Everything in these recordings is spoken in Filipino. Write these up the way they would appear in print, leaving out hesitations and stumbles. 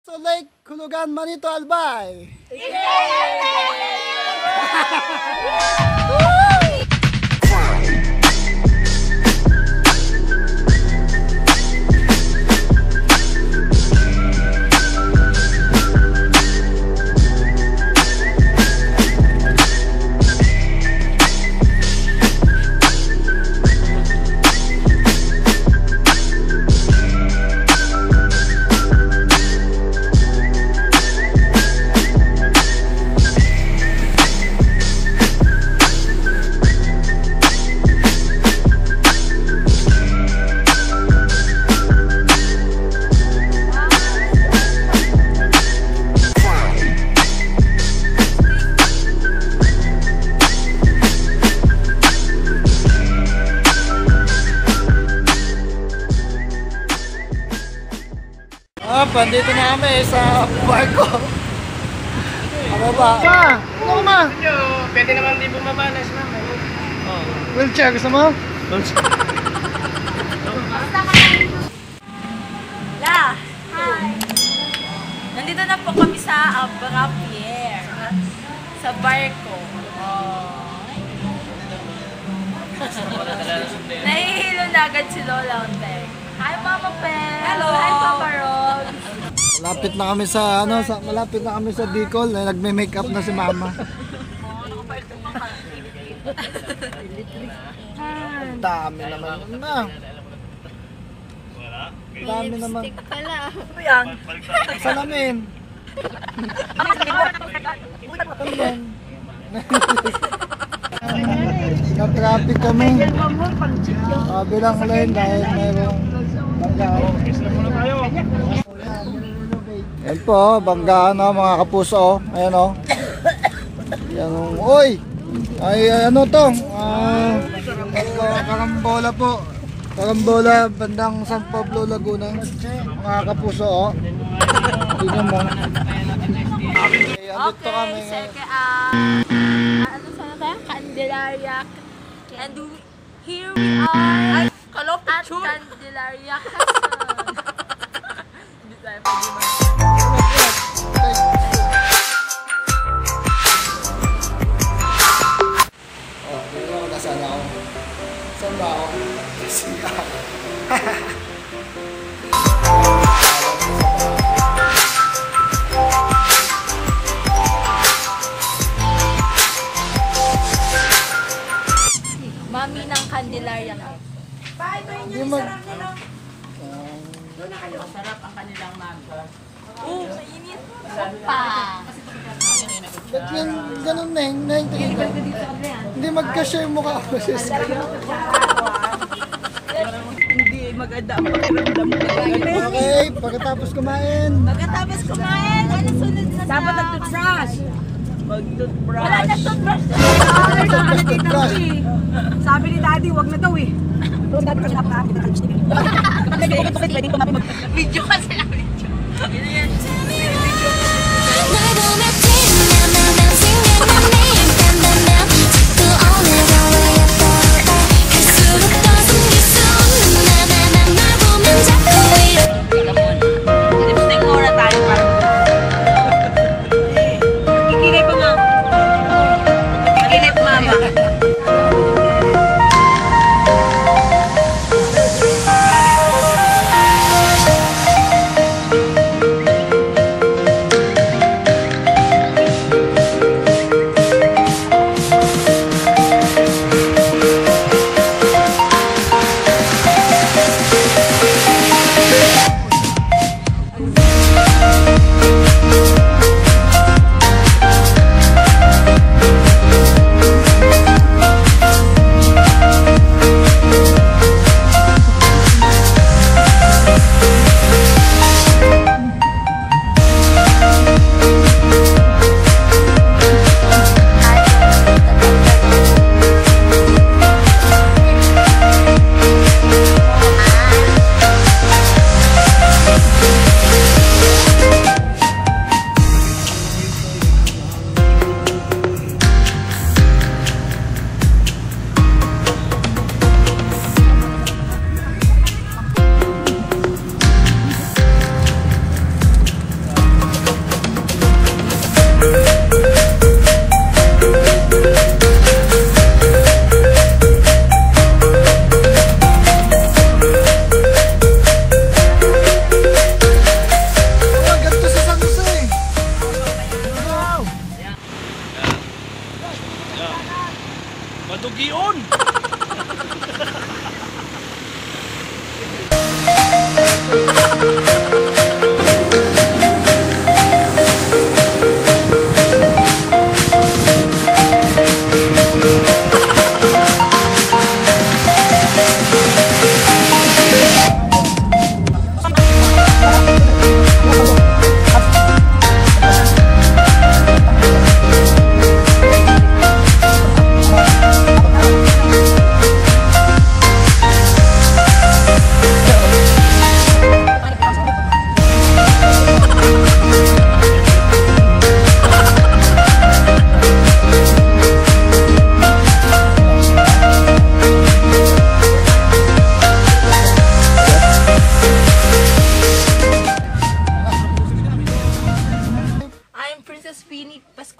So Lake Hulugan, Manito, Albay. Pandito na kami sa barko. Ano ba? Ma! Ano ka ma? Pwede naman di bumaba na si mama. Wheelchair, gusto mo? La! Hi! Nandito na po kami sa Abra Pier. Sa barko. Nahihilo na agad si Lola Onteng. Hi Mama Pen! Hello! Hi Papa Rog! Malapit na kami sa malapit na kami sa Bicol. Nagme-makeup na si Mama. Dami naman na. Dami naman. Yang! Salamin. Na-traffic kami. Bilang lane dahil mayroong banggaan. Yan po, banggaan na mga kapuso. Ayan o. Yan o. Uy! Ay ano to? Karambola po. Karambola, bandang San Pablo, Laguna. Mga kapuso o. Tingnan mo. Okay, andito kami ngayon. Ano sana tayo? Candelaria. And here we are at Candelaria Quezon. Hindi tayo pwede Nasaan ako? Saan ba ako? Siya. Mami ng Candelaria na. Hindi mag... Masarap ang kanilang mami. Oo, mainit. Pa. Ba't yan ganun na yung nahintingin ko? Hindi magka-share mukha ako sa screen. Hindi maganda ang pakiramdam ko. Okay, pagkatapos kumain. Pagkatapos kumain, ano sunod na Dapat nag-toothbrush. Mag-toothbrush. Wala na toothbrush. Toothbrush. Sabi ni daddy, wag na daw eh. Video kasi lang video. Yun yan. Lipstick muna tayo para. Kikilay ko nga. Maginip mama.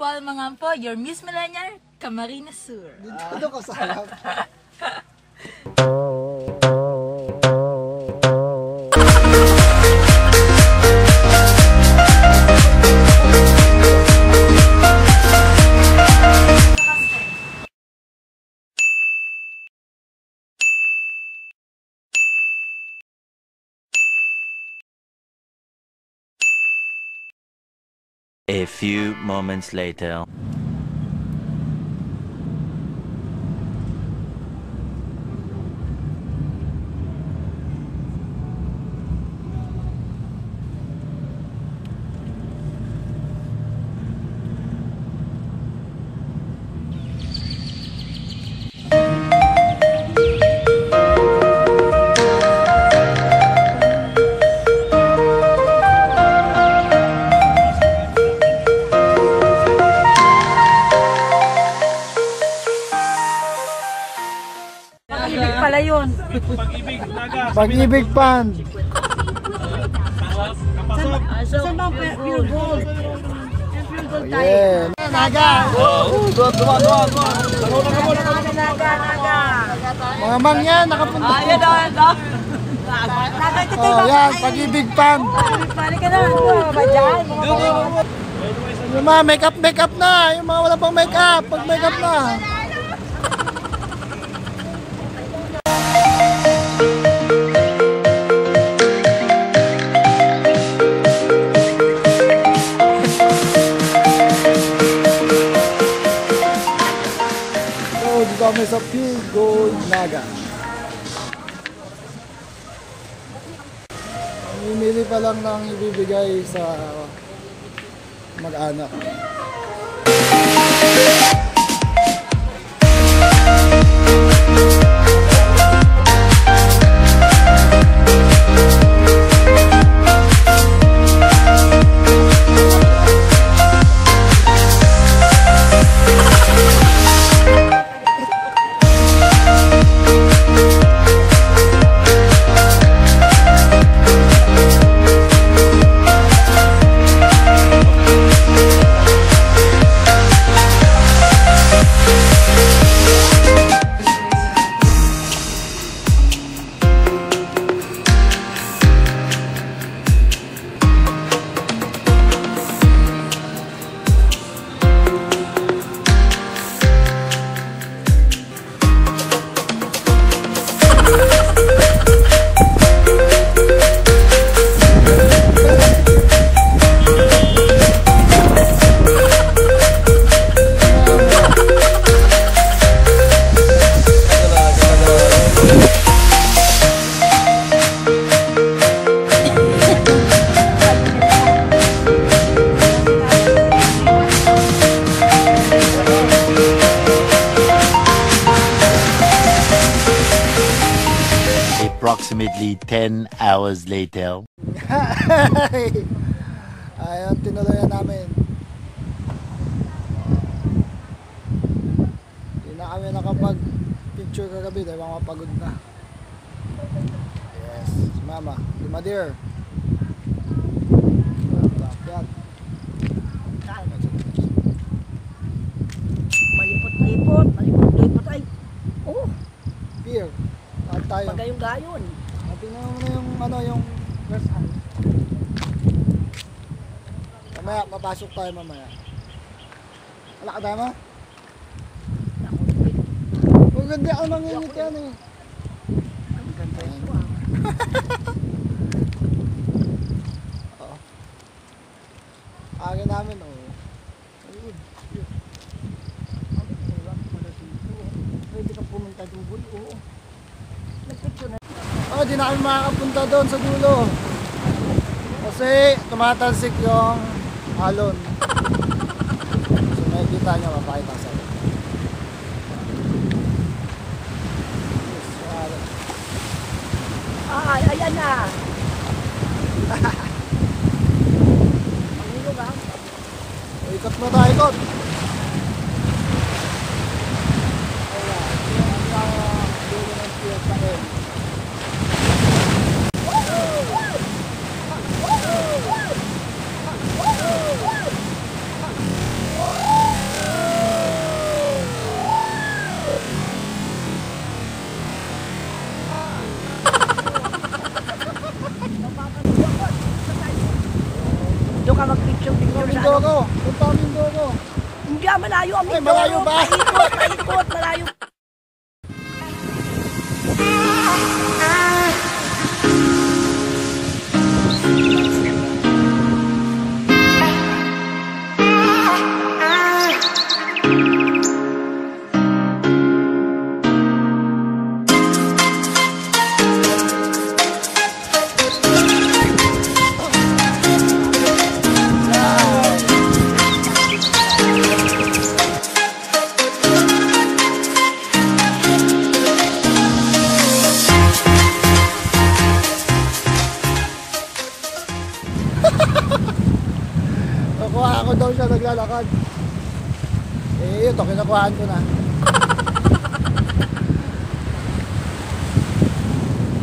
Paul Mangampo, your Miss Millennial, Camarines Sur. Ano ka sa harap? A few moments later. Ibig pala yun. Pag-ibig Pan. Saan ba ang pure gold? Pure gold tayo. Yeah. Naga. Naga. Mga mangyan, nakapunta. Ayan na. Naga, ito tayo. Oh, yan, pag-ibig Pan. Pali ka na. Ano ba dyan? Yung mga make-up na. Yung mga wala pang make-up. Pag make-up na. So, dito kami sa Pure Gold Naga. Mamimili pa lang ng ibibigay sa mag-anak. Approximately 10 hours later. Ayun, tinuloyan namin. Hindi na kami nakapag-picture kagabi dahil mga pagod na. Yes, si Mama. Si Madir. Yan. Malipot. Ay. Oh, Pier. Lahat tayo. pagayong-gayon. Tingnan mo na yung ano, yung first hand. Mamaya, papasok tayo mamaya. Wala ka dama? Maganda ako mangingit yan eh. Ang ganda ito Oo. Akin namin, oo. Ayun. Pwede kang pumunta doon. Oo. Nagpicture na. Oh, di na kami makakapunta doon sa dulo. Kasi tumatalsik yung alon. So makikita nyo, mapakita sa akin. Ay, ayan na. Pangilog ah. Ikot mo tayo, ikot. Ayan, yung dulo ng pier sa akin. Doon ka mag-picture-picture sa ano. Mindoro. Punta ang Mindoro. Hindi malayo ang Ay, Mindoro. malayo ba? Paikot, malayo. Nakuha ako daw siya naglalakad. Eh, ito, kinakuhaan ko na.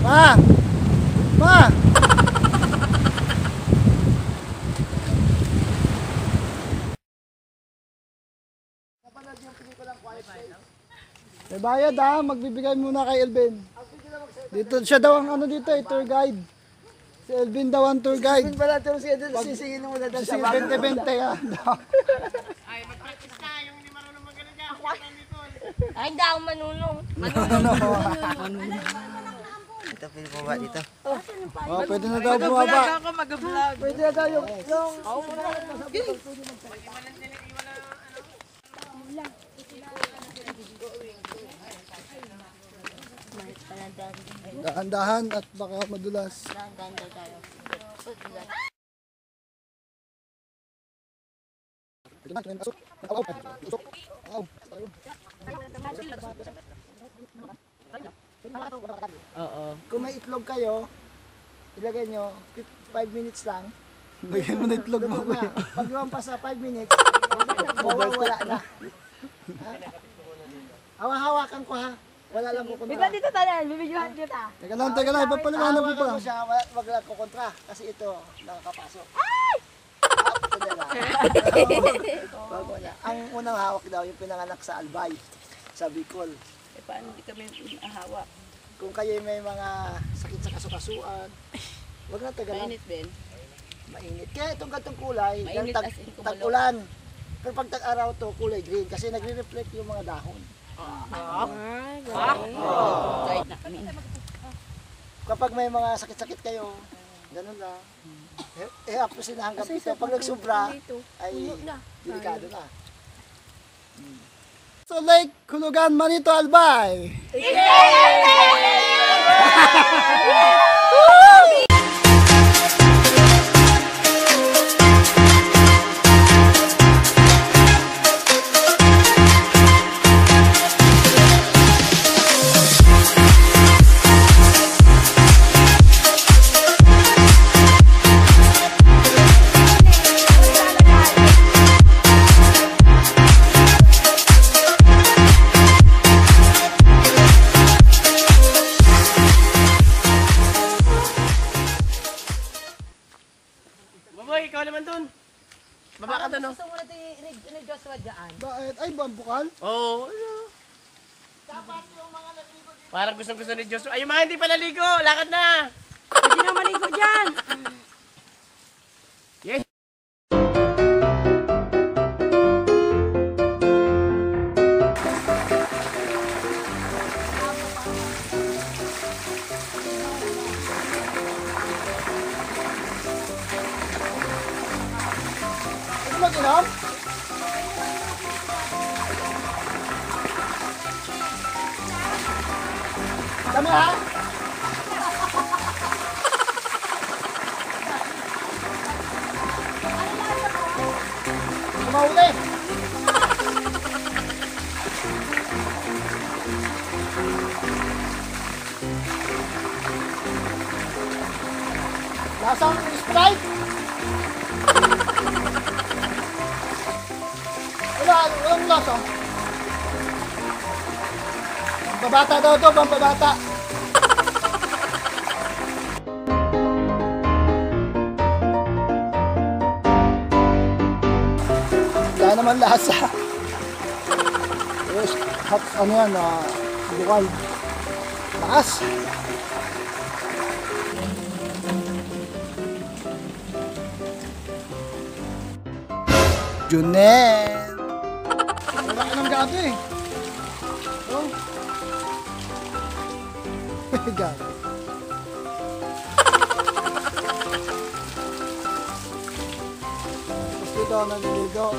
Ma! Ma! May bayad ha, magbibigay muna kay Elvin. Dito siya daw ang ano dito eh, tour guide. Si Elvin daw ang tour guide. Elvin pala ito si Edel, sisingin mo na Si 20-20 yan. Ay, hindi ako manunong. Ito, pwede po ba dito? Oh, pwede na daw bumaba. ako mag-vlog. Pwede na daw yung dahan-dahan at baka madulas. Kung may itlog kayo, ilagay nyo, 5 minutes lang. Lagyan mo na itlog mo. Pag lumampas sa 5 minutes, mawawala na. Hawa-hawakan ko ha. Wala lang kukontra. dito tayo, bibidyohan kita. Teka lang, ipapaliwanag mo pa. Hawakan mo siya, wag lang kukontra. Kasi ito, nakakapasok. Bago na. Ang unang hawak daw, yung pinanganak sa Albay, sa Bicol. Paano di kami ahawak? Kung kayo may mga sakit sa kasukasuan, wag na tagalan. din. Mainit. Kaya itong gantong kulay, Mainit tag, as in kumalo. tag-ulan. Pero pag tag-araw to, kulay green. Kasi nagre-reflect yung mga dahon. Kahit na kami. Kapag may mga sakit-sakit kayo, ganun lang. Hapusin na hanggang pito. Pag nagsobra, ay delikado na. So Lake Hulugan, Manito, Albay. Baboy, ikaw naman dun. Baba ka dun, oh. Gusto mo natin ni Joshua dyan? Bakit? Ay, bambukal? Oo. Parang gustong-gusto ni Joshua. Ay, yung mga hindi pa naligo. Lakad na. Hindi na maligo dyan! Yes. Ito mag-inom? Dami ha? Kumahuli. Lasang Sprite. Walang lasa. Pampabata daw to, pampabata. Wala naman lasa. Yes, ano yan, bukal. Taas. Junen. Wala ka ng gato eh. Oh. Gato. Gusto daw naliligo.